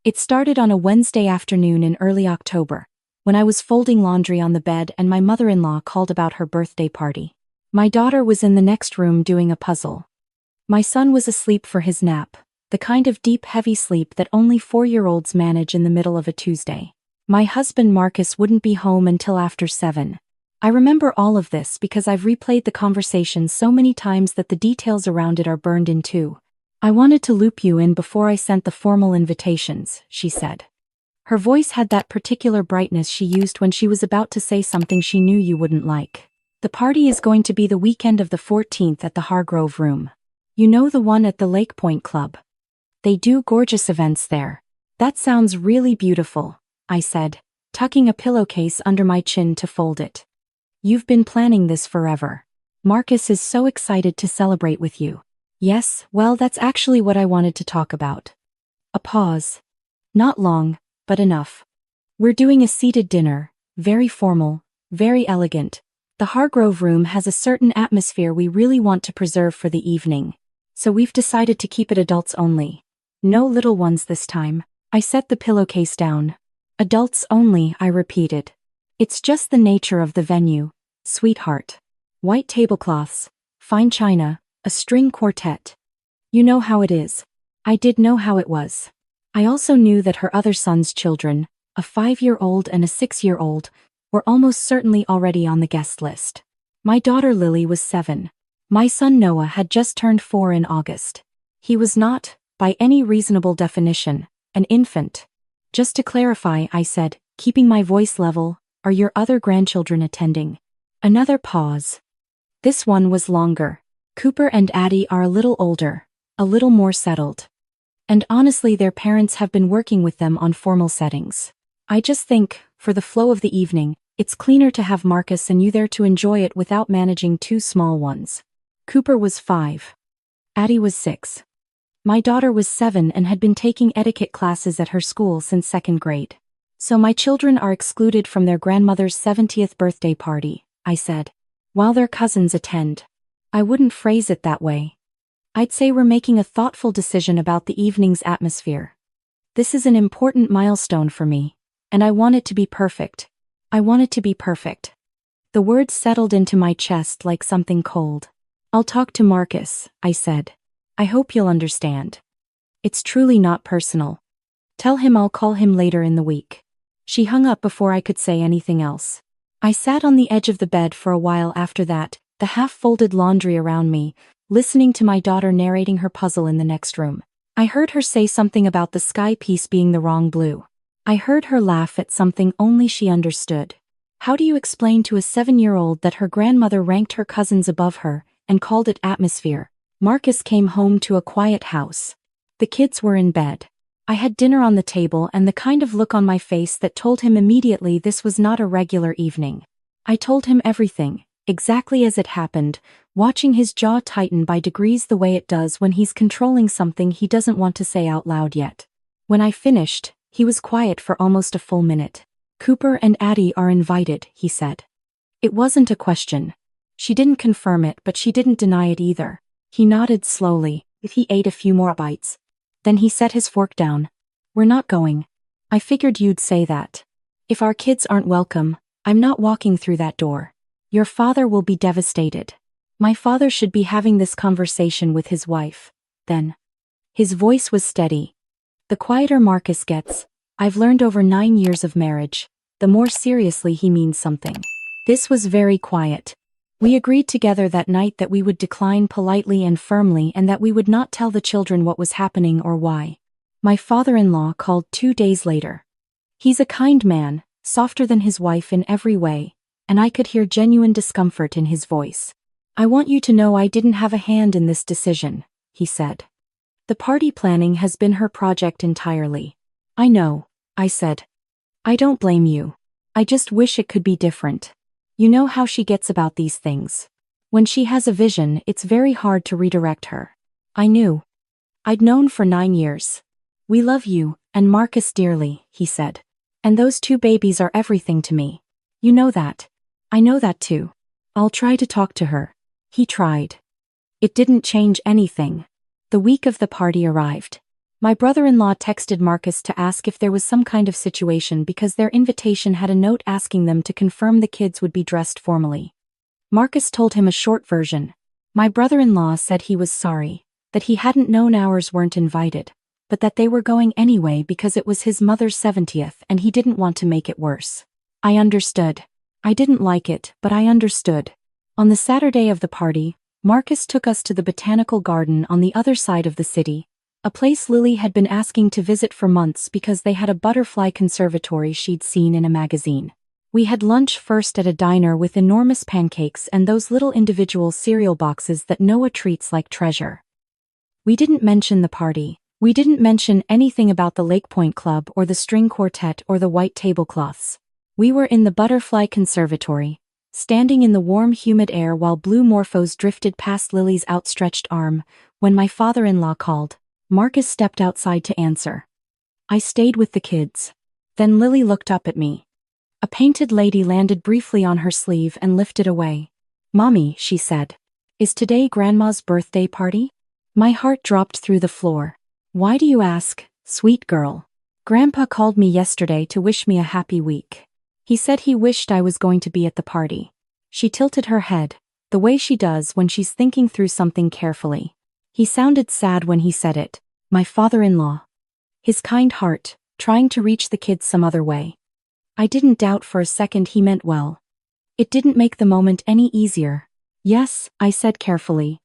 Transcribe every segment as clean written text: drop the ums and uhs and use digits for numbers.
It started on a Wednesday afternoon in early October, when I was folding laundry on the bed and my mother-in-law called about her birthday party. My daughter was in the next room doing a puzzle. My son was asleep for his nap, the kind of deep, heavy sleep that only 4-year-olds manage in the middle of a Tuesday. My husband Marcus wouldn't be home until after 7. I remember all of this because I've replayed the conversation so many times that the details around it are burned in too. I wanted to loop you in before I sent the formal invitations, she said. Her voice had that particular brightness she used when she was about to say something she knew you wouldn't like. The party is going to be the weekend of the 14th at the Hargrove Room. You know, the one at the Lake Point Club. They do gorgeous events there. That sounds really beautiful, I said, tucking a pillowcase under my chin to fold it. You've been planning this forever. Marcus is so excited to celebrate with you. Yes, well, that's actually what I wanted to talk about. A pause. Not long, but enough. We're doing a seated dinner, very formal, very elegant. The Hargrove Room has a certain atmosphere we really want to preserve for the evening, so we've decided to keep it adults only. No little ones this time. I set the pillowcase down. Adults only, I repeated. It's just the nature of the venue, sweetheart. White tablecloths, fine china, a string quartet. You know how it is. I did know how it was. I also knew that her other son's children, a 5-year-old and a 6-year-old, were almost certainly already on the guest list. My daughter Lily was 7. My son Noah had just turned 4 in August. He was not, by any reasonable definition, an infant. Just to clarify, I said, keeping my voice level, are your other grandchildren attending? Another pause. This one was longer. Cooper and Addie are a little older, a little more settled. And honestly, their parents have been working with them on formal settings. I just think, for the flow of the evening, it's cleaner to have Marcus and you there to enjoy it without managing 2 small ones. Cooper was 5. Addie was 6. My daughter was 7 and had been taking etiquette classes at her school since 2nd grade. So my children are excluded from their grandmother's 70th birthday party, I said, while their cousins attend. I wouldn't phrase it that way. I'd say we're making a thoughtful decision about the evening's atmosphere. This is an important milestone for me, and I want it to be perfect. I want it to be perfect. The words settled into my chest like something cold. I'll talk to Marcus, I said. I hope you'll understand. It's truly not personal. Tell him I'll call him later in the week. She hung up before I could say anything else. I sat on the edge of the bed for a while after that, the half-folded laundry around me, listening to my daughter narrating her puzzle in the next room. I heard her say something about the sky piece being the wrong blue. I heard her laugh at something only she understood. How do you explain to a 7-year-old that her grandmother ranked her cousins above her and called it atmosphere? Marcus came home to a quiet house. The kids were in bed. I had dinner on the table and the kind of look on my face that told him immediately this was not a regular evening. I told him everything, exactly as it happened, watching his jaw tighten by degrees the way it does when he's controlling something he doesn't want to say out loud yet. When I finished, he was quiet for almost a full minute. Cooper and Addie are invited, he said. It wasn't a question. She didn't confirm it, but she didn't deny it either. He nodded slowly. He ate a few more bites. Then he set his fork down. We're not going. I figured you'd say that. If our kids aren't welcome, I'm not walking through that door. Your father will be devastated. My father should be having this conversation with his wife, then. His voice was steady. The quieter Marcus gets, I've learned over 9 years of marriage, the more seriously he means something. This was very quiet. We agreed together that night that we would decline politely and firmly and that we would not tell the children what was happening or why. My father-in-law called 2 days later. He's a kind man, softer than his wife in every way, and I could hear genuine discomfort in his voice. I want you to know I didn't have a hand in this decision, he said. The party planning has been her project entirely. I know, I said. I don't blame you. I just wish it could be different. You know how she gets about these things. When she has a vision, it's very hard to redirect her. I knew. I'd known for 9 years. We love you, and Marcus dearly, he said. And those 2 babies are everything to me. You know that. I know that too. I'll try to talk to her. He tried. It didn't change anything. The week of the party arrived. My brother-in-law texted Marcus to ask if there was some kind of situation because their invitation had a note asking them to confirm the kids would be dressed formally. Marcus told him a short version. My brother-in-law said he was sorry, that he hadn't known ours weren't invited, but that they were going anyway because it was his mother's 70th and he didn't want to make it worse. I understood. I didn't like it, but I understood. On the Saturday of the party, Marcus took us to the botanical garden on the other side of the city, a place Lily had been asking to visit for months because they had a butterfly conservatory she'd seen in a magazine. We had lunch first at a diner with enormous pancakes and those little individual cereal boxes that Noah treats like treasure. We didn't mention the party. We didn't mention anything about the Lake Point Club or the string quartet or the white tablecloths. We were in the butterfly conservatory, standing in the warm, humid air while blue morphos drifted past Lily's outstretched arm, when my father-in-law called. Marcus stepped outside to answer. I stayed with the kids. Then Lily looked up at me. A painted lady landed briefly on her sleeve and lifted away. Mommy, she said. Is today Grandma's birthday party? My heart dropped through the floor. Why do you ask, sweet girl? Grandpa called me yesterday to wish me a happy week. He said he wished I was going to be at the party. She tilted her head, the way she does when she's thinking through something carefully. He sounded sad when he said it. My father-in-law. His kind heart, trying to reach the kids some other way. I didn't doubt for a second he meant well. It didn't make the moment any easier. Yes, I said carefully.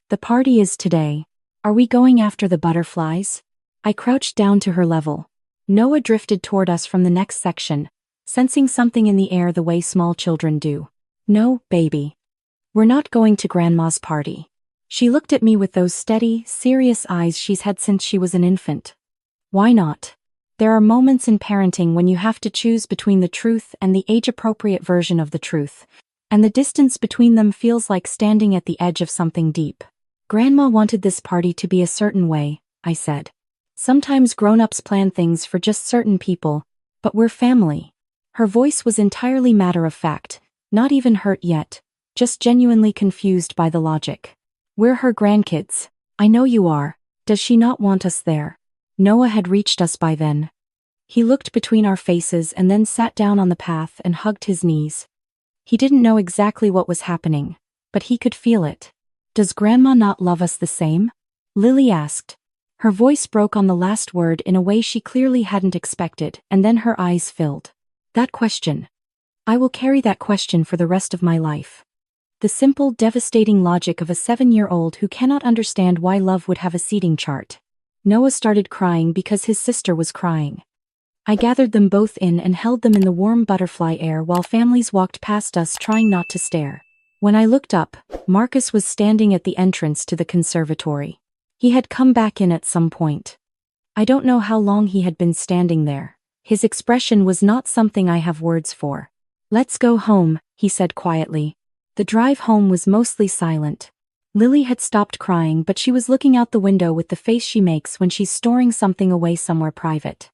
The party is today. Are we going after the butterflies? I crouched down to her level. Noah drifted toward us from the next section, sensing something in the air the way small children do. No, baby. We're not going to Grandma's party. She looked at me with those steady, serious eyes she's had since she was an infant. Why not? There are moments in parenting when you have to choose between the truth and the age-appropriate version of the truth, and the distance between them feels like standing at the edge of something deep. Grandma wanted this party to be a certain way, I said. Sometimes grown-ups plan things for just certain people, but we're family. Her voice was entirely matter-of-fact, not even hurt yet, just genuinely confused by the logic. We're her grandkids. I know you are. Does she not want us there? Noah had reached us by then. He looked between our faces and then sat down on the path and hugged his knees. He didn't know exactly what was happening, but he could feel it. Does Grandma not love us the same? Lily asked. Her voice broke on the last word in a way she clearly hadn't expected, and then her eyes filled. That question. I will carry that question for the rest of my life. The simple, devastating logic of a 7-year-old who cannot understand why love would have a seating chart. Noah started crying because his sister was crying. I gathered them both in and held them in the warm butterfly air while families walked past us trying not to stare. When I looked up, Marcus was standing at the entrance to the conservatory. He had come back in at some point. I don't know how long he had been standing there. His expression was not something I have words for. Let's go home, he said quietly. The drive home was mostly silent. Lily had stopped crying, but she was looking out the window with the face she makes when she's storing something away somewhere private.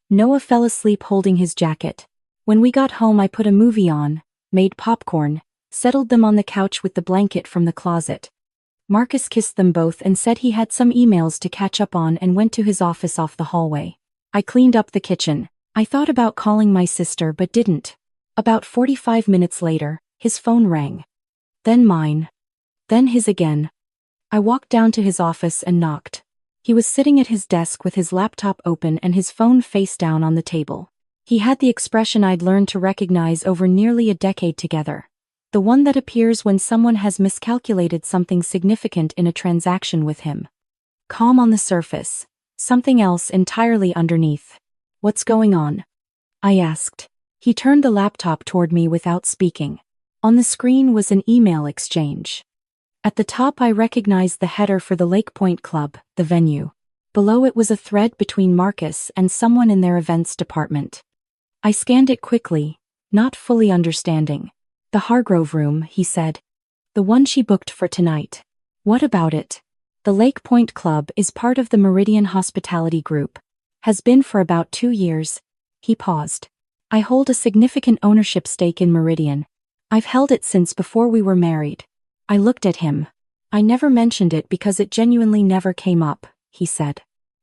Noah fell asleep holding his jacket. When we got home I put a movie on, made popcorn, settled them on the couch with the blanket from the closet. Marcus kissed them both and said he had some emails to catch up on and went to his office off the hallway. I cleaned up the kitchen. I thought about calling my sister but didn't. About 45 minutes later, his phone rang. Then mine. Then his again. I walked down to his office and knocked. He was sitting at his desk with his laptop open and his phone face down on the table. He had the expression I'd learned to recognize over nearly a decade together. The one that appears when someone has miscalculated something significant in a transaction with him. Calm on the surface, something else entirely underneath. What's going on? I asked. He turned the laptop toward me without speaking. On the screen was an email exchange. At the top I recognized the header for the Lake Point Club, the venue. Below it was a thread between Marcus and someone in their events department. I scanned it quickly, not fully understanding. The Hargrove room, he said. The one she booked for tonight. What about it? The Lake Point Club is part of the Meridian Hospitality Group. Has been for about 2 years. He paused. I hold a significant ownership stake in Meridian. I've held it since before we were married. I looked at him. I never mentioned it because it genuinely never came up, he said.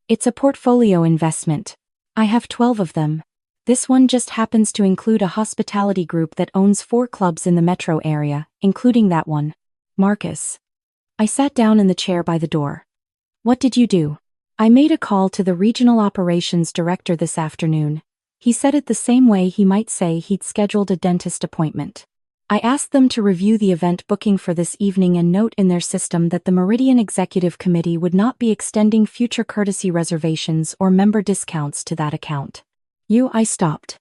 It's a portfolio investment. I have 12 of them. This one just happens to include a hospitality group that owns 4 clubs in the metro area, including that one. Marcus. I sat down in the chair by the door. What did you do? I made a call to the regional operations director this afternoon. He said it the same way he might say he'd scheduled a dentist appointment. I asked them to review the event booking for this evening and note in their system that the Meridian Executive Committee would not be extending future courtesy reservations or member discounts to that account. I stopped.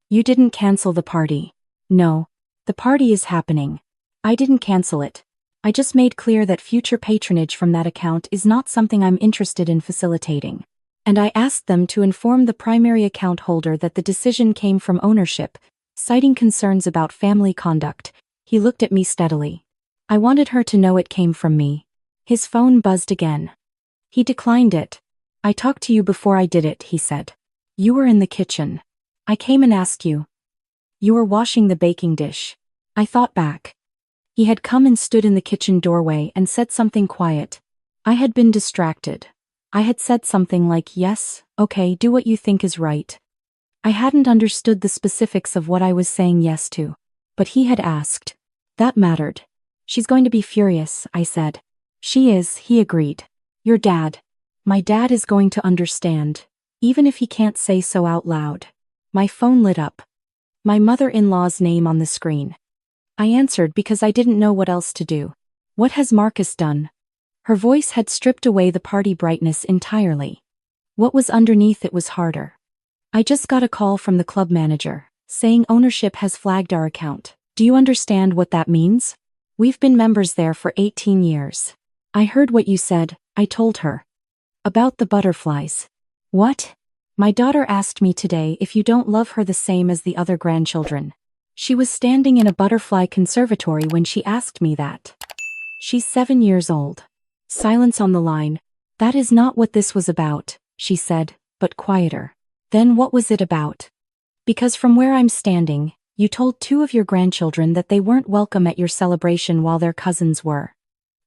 You didn't cancel the party. No. The party is happening. I didn't cancel it. I just made clear that future patronage from that account is not something I'm interested in facilitating. And I asked them to inform the primary account holder that the decision came from ownership, citing concerns about family conduct. He looked at me steadily. I wanted her to know it came from me. His phone buzzed again. He declined it. I talked to you before I did it, he said. You were in the kitchen. I came and asked you. You were washing the baking dish. I thought back. He had come and stood in the kitchen doorway and said something quiet. I had been distracted. I had said something like, yes, okay, do what you think is right. I hadn't understood the specifics of what I was saying yes to. But he had asked. That mattered. She's going to be furious, I said. She is, he agreed. Your dad. My dad is going to understand, even if he can't say so out loud. My phone lit up. My mother-in-law's name on the screen. I answered because I didn't know what else to do. What has Marcus done? Her voice had stripped away the party brightness entirely. What was underneath it was harder. I just got a call from the club manager, saying ownership has flagged our account. Do you understand what that means? We've been members there for 18 years. I heard what you said, I told her. About the butterflies. What? My daughter asked me today if you don't love her the same as the other grandchildren. She was standing in a butterfly conservatory when she asked me that. She's 7 years old. Silence on the line. That is not what this was about, she said, but quieter. Then what was it about? Because from where I'm standing, you told 2 of your grandchildren that they weren't welcome at your celebration while their cousins were.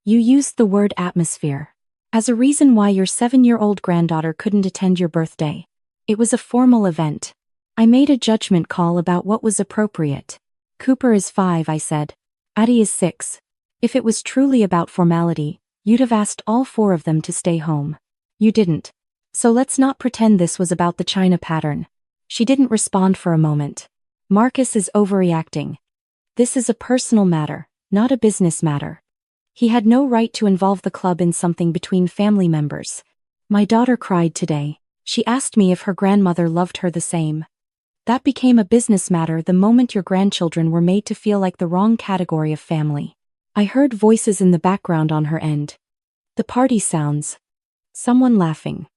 You used the word atmosphere as a reason why your 7-year-old granddaughter couldn't attend your birthday. It was a formal event. I made a judgment call about what was appropriate. Cooper is 5, I said. Addie is 6. If it was truly about formality, you'd have asked all 4 of them to stay home. You didn't. So let's not pretend this was about the China pattern. She didn't respond for a moment. Marcus is overreacting. This is a personal matter, not a business matter. He had no right to involve the club in something between family members. My daughter cried today. She asked me if her grandmother loved her the same. That became a business matter the moment your grandchildren were made to feel like the wrong category of family. I heard voices in the background on her end. The party sounds. Someone laughing.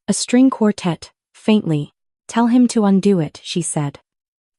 A string quartet, faintly. Tell him to undo it, she said.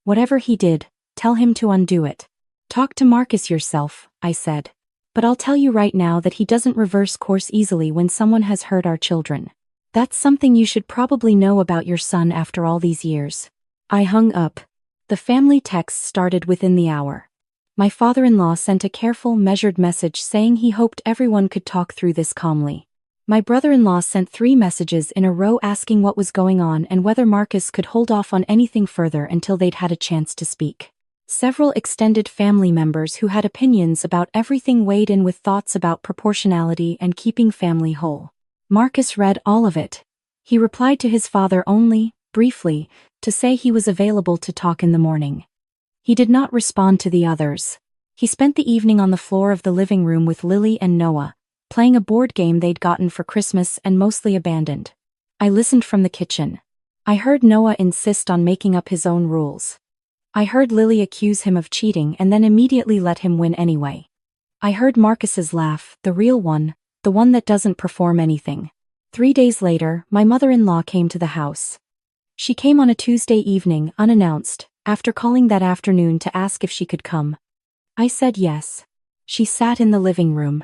Whatever he did, tell him to undo it. Talk to Marcus yourself, I said. But I'll tell you right now that he doesn't reverse course easily when someone has hurt our children. That's something you should probably know about your son after all these years. I hung up. The family text started within the hour. My father-in-law sent a careful, measured message saying he hoped everyone could talk through this calmly. My brother-in-law sent 3 messages in a row asking what was going on and whether Marcus could hold off on anything further until they'd had a chance to speak. Several extended family members who had opinions about everything weighed in with thoughts about proportionality and keeping family whole. Marcus read all of it. He replied to his father only, briefly, to say he was available to talk in the morning. He did not respond to the others. He spent the evening on the floor of the living room with Lily and Noah, playing a board game they'd gotten for Christmas and mostly abandoned. I listened from the kitchen. I heard Noah insist on making up his own rules. I heard Lily accuse him of cheating and then immediately let him win anyway. I heard Marcus's laugh, the real one, the one that doesn't perform anything. 3 days later, my mother-in-law came to the house. She came on a Tuesday evening, unannounced, after calling that afternoon to ask if she could come. I said yes. She sat in the living room.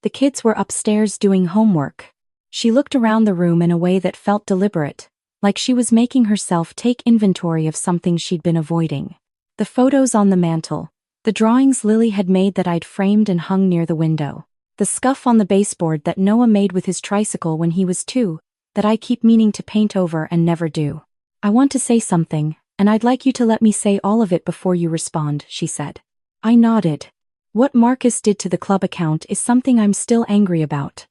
The kids were upstairs doing homework. She looked around the room in a way that felt deliberate, like she was making herself take inventory of something she'd been avoiding. The photos on the mantel, the drawings Lily had made that I'd framed and hung near the window, the scuff on the baseboard that Noah made with his tricycle when he was 2, that I keep meaning to paint over and never do. I want to say something, and I'd like you to let me say all of it before you respond, she said. I nodded. What Marcus did to the club account is something I'm still angry about.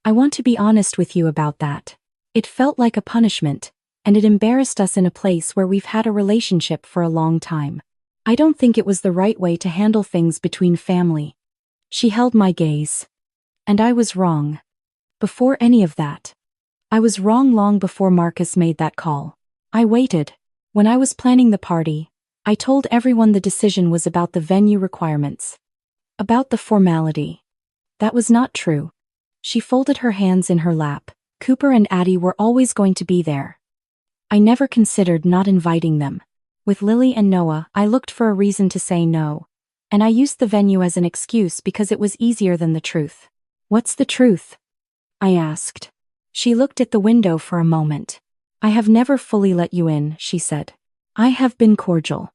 I want to be honest with you about that. It felt like a punishment, and it embarrassed us in a place where we've had a relationship for a long time. I don't think it was the right way to handle things between family. She held my gaze. And I was wrong. Before any of that. I was wrong long before Marcus made that call. I waited. When I was planning the party, I told everyone the decision was about the venue requirements. About the formality. That was not true. She folded her hands in her lap. Cooper and Addie were always going to be there. I never considered not inviting them. With Lily and Noah, I looked for a reason to say no. And I used the venue as an excuse because it was easier than the truth. What's the truth? I asked. She looked at the window for a moment. I have never fully let you in, she said. I have been cordial.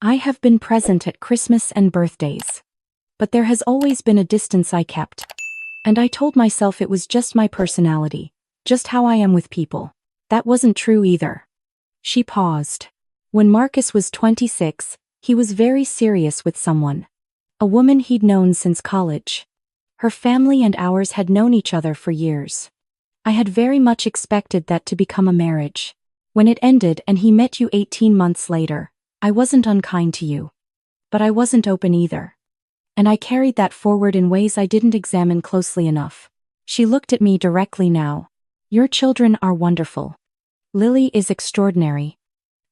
I have been present at Christmas and birthdays. But there has always been a distance I kept. And I told myself it was just my personality, just how I am with people. That wasn't true either. She paused. When Marcus was 26, he was very serious with someone. A woman he'd known since college. Her family and ours had known each other for years. I had very much expected that to become a marriage. When it ended and he met you 18 months later, I wasn't unkind to you. But I wasn't open either. And I carried that forward in ways I didn't examine closely enough. She looked at me directly now. Your children are wonderful. Lily is extraordinary.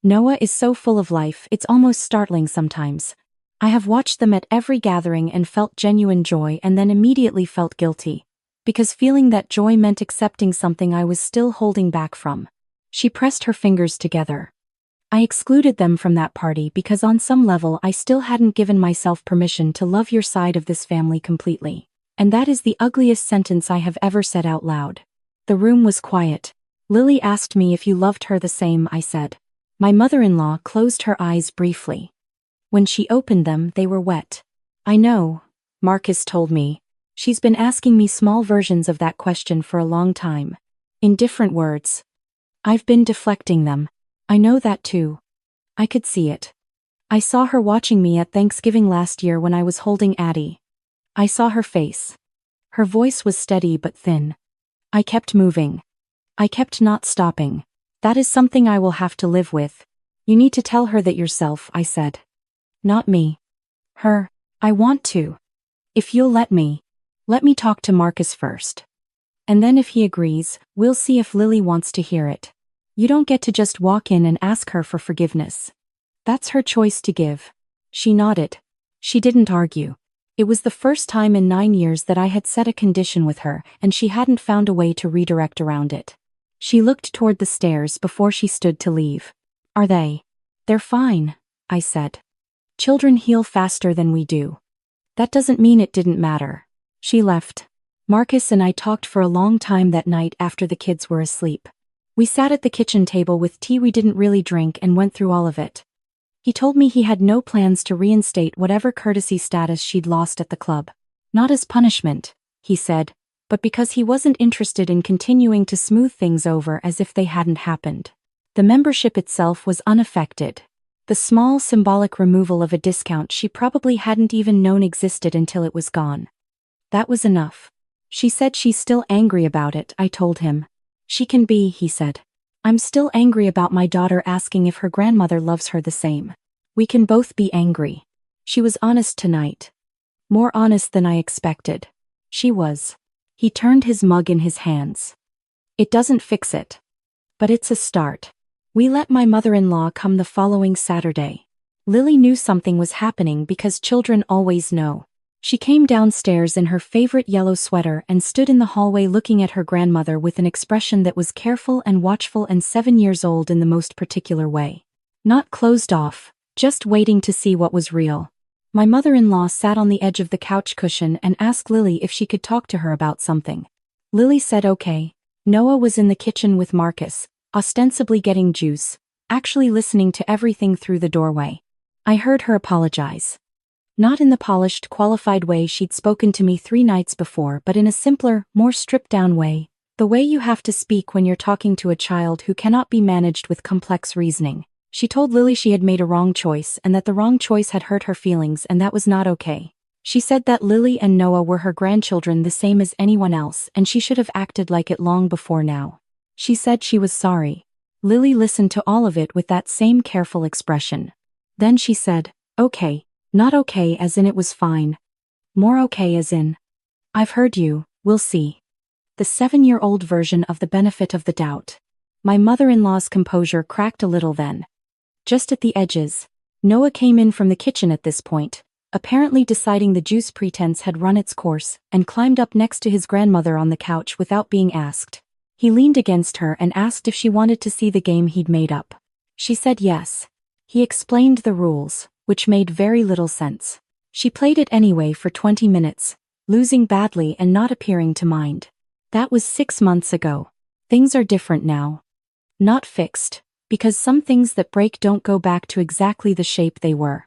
Noah is so full of life, it's almost startling sometimes. I have watched them at every gathering and felt genuine joy and then immediately felt guilty. Because feeling that joy meant accepting something I was still holding back from. She pressed her fingers together. I excluded them from that party because on some level I still hadn't given myself permission to love your side of this family completely. And that is the ugliest sentence I have ever said out loud. The room was quiet. Lily asked me if you loved her the same, I said. My mother-in-law closed her eyes briefly. When she opened them, they were wet. I know, Marcus told me. She's been asking me small versions of that question for a long time. In different words. I've been deflecting them. I know that too. I could see it. I saw her watching me at Thanksgiving last year when I was holding Addie. I saw her face. Her voice was steady but thin. I kept moving. I kept not stopping. That is something I will have to live with. You need to tell her that yourself, I said. Not me. Her. I want to. If you'll let me talk to Marcus first. And then if he agrees, we'll see if Lily wants to hear it. You don't get to just walk in and ask her for forgiveness. That's her choice to give. She nodded. She didn't argue. It was the first time in 9 years that I had set a condition with her, and she hadn't found a way to redirect around it. She looked toward the stairs before she stood to leave. Are they? They're fine, I said. Children heal faster than we do. That doesn't mean it didn't matter. She left. Marcus and I talked for a long time that night after the kids were asleep. We sat at the kitchen table with tea we didn't really drink and went through all of it. He told me he had no plans to reinstate whatever courtesy status she'd lost at the club. Not as punishment, he said, but because he wasn't interested in continuing to smooth things over as if they hadn't happened. The membership itself was unaffected. The small symbolic removal of a discount she probably hadn't even known existed until it was gone. That was enough. She said she's still angry about it, I told him. She can be, he said. I'm still angry about my daughter asking if her grandmother loves her the same. We can both be angry. She was honest tonight. More honest than I expected. She was. He turned his mug in his hands. It doesn't fix it. But it's a start. We let my mother-in-law come the following Saturday. Lily knew something was happening because children always know. She came downstairs in her favorite yellow sweater and stood in the hallway looking at her grandmother with an expression that was careful and watchful and 7 years old in the most particular way. Not closed off, just waiting to see what was real. My mother-in-law sat on the edge of the couch cushion and asked Lily if she could talk to her about something. Lily said okay. Noah was in the kitchen with Marcus, ostensibly getting juice, actually listening to everything through the doorway. I heard her apologize. Not in the polished, qualified way she'd spoken to me 3 nights before, but in a simpler, more stripped-down way. The way you have to speak when you're talking to a child who cannot be managed with complex reasoning. She told Lily she had made a wrong choice and that the wrong choice had hurt her feelings and that was not okay. She said that Lily and Noah were her grandchildren the same as anyone else and she should have acted like it long before now. She said she was sorry. Lily listened to all of it with that same careful expression. Then she said, okay, not okay as in it was fine. More okay as in, I've heard you, we'll see. The 7-year-old version of the benefit of the doubt. My mother-in-law's composure cracked a little then. Just at the edges. Noah came in from the kitchen at this point, apparently deciding the juice pretense had run its course, and climbed up next to his grandmother on the couch without being asked. He leaned against her and asked if she wanted to see the game he'd made up. She said yes. He explained the rules, which made very little sense. She played it anyway for 20 minutes, losing badly and not appearing to mind. That was 6 months ago. Things are different now. Not fixed, because some things that break don't go back to exactly the shape they were.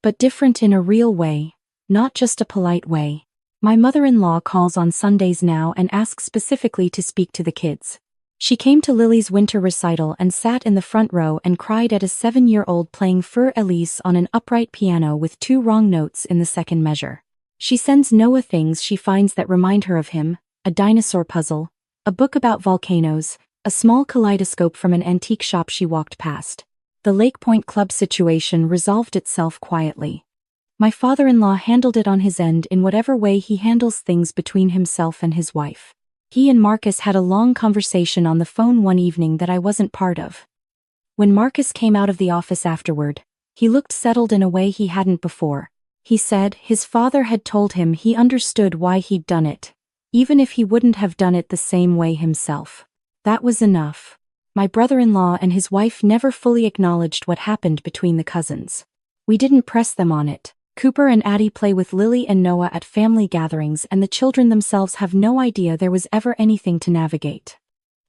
But different in a real way, not just a polite way. My mother-in-law calls on Sundays now and asks specifically to speak to the kids. She came to Lily's winter recital and sat in the front row and cried at a 7-year-old playing Fur Elise on an upright piano with 2 wrong notes in the second measure. She sends Noah things she finds that remind her of him, a dinosaur puzzle, a book about volcanoes, a small kaleidoscope from an antique shop she walked past. The Lake Point Club situation resolved itself quietly. My father-in-law handled it on his end in whatever way he handles things between himself and his wife. He and Marcus had a long conversation on the phone one evening that I wasn't part of. When Marcus came out of the office afterward, he looked settled in a way he hadn't before. He said his father had told him he understood why he'd done it, even if he wouldn't have done it the same way himself. That was enough. My brother-in-law and his wife never fully acknowledged what happened between the cousins. We didn't press them on it. Cooper and Addie play with Lily and Noah at family gatherings and the children themselves have no idea there was ever anything to navigate.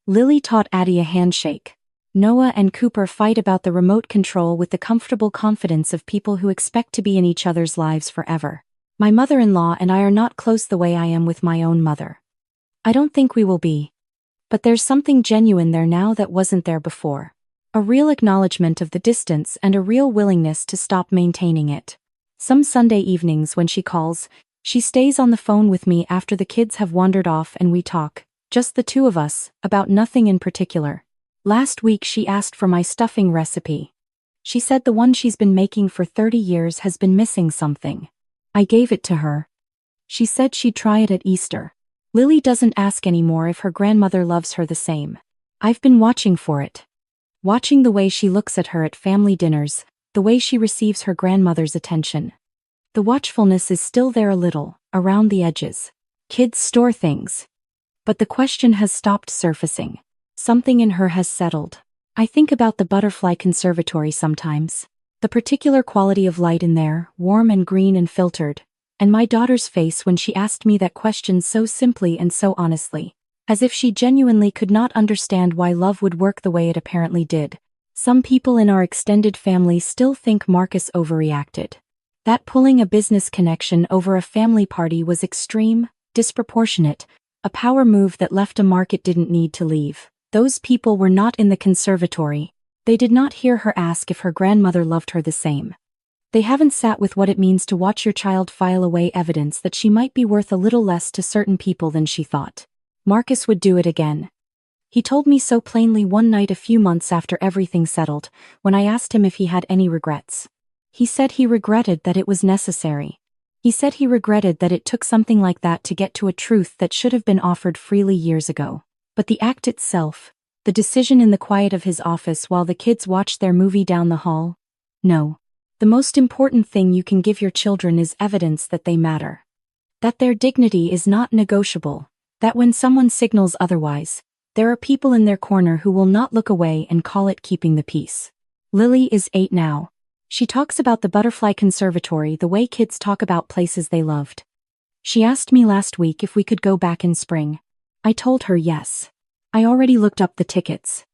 Lily taught Addie a handshake. Noah and Cooper fight about the remote control with the comfortable confidence of people who expect to be in each other's lives forever. My mother-in-law and I are not close the way I am with my own mother. I don't think we will be. But there's something genuine there now that wasn't there before. A real acknowledgement of the distance and a real willingness to stop maintaining it. Some Sunday evenings when she calls, she stays on the phone with me after the kids have wandered off and we talk, just the two of us, about nothing in particular. Last week she asked for my stuffing recipe. She said the one she's been making for 30 years has been missing something. I gave it to her. She said she'd try it at Easter. Lily doesn't ask anymore if her grandmother loves her the same. I've been watching for it. Watching the way she looks at her at family dinners, the way she receives her grandmother's attention. The watchfulness is still there a little, around the edges. Kids store things. But the question has stopped surfacing. Something in her has settled. I think about the butterfly conservatory sometimes. The particular quality of light in there, warm and green and filtered. And my daughter's face when she asked me that question so simply and so honestly. As if she genuinely could not understand why love would work the way it apparently did. Some people in our extended family still think Marcus overreacted. That pulling a business connection over a family party was extreme, disproportionate, a power move that left a mark it didn't need to leave. Those people were not in the conservatory. They did not hear her ask if her grandmother loved her the same. They haven't sat with what it means to watch your child file away evidence that she might be worth a little less to certain people than she thought. Marcus would do it again. He told me so plainly one night a few months after everything settled, when I asked him if he had any regrets. He said he regretted that it was necessary. He said he regretted that it took something like that to get to a truth that should have been offered freely years ago. But the act itself, the decision in the quiet of his office while the kids watched their movie down the hall? No. The most important thing you can give your children is evidence that they matter. That their dignity is not negotiable. That when someone signals otherwise, there are people in their corner who will not look away and call it keeping the peace. Lily is 8 now. She talks about the butterfly conservatory the way kids talk about places they loved. She asked me last week if we could go back in spring. I told her yes. I already looked up the tickets.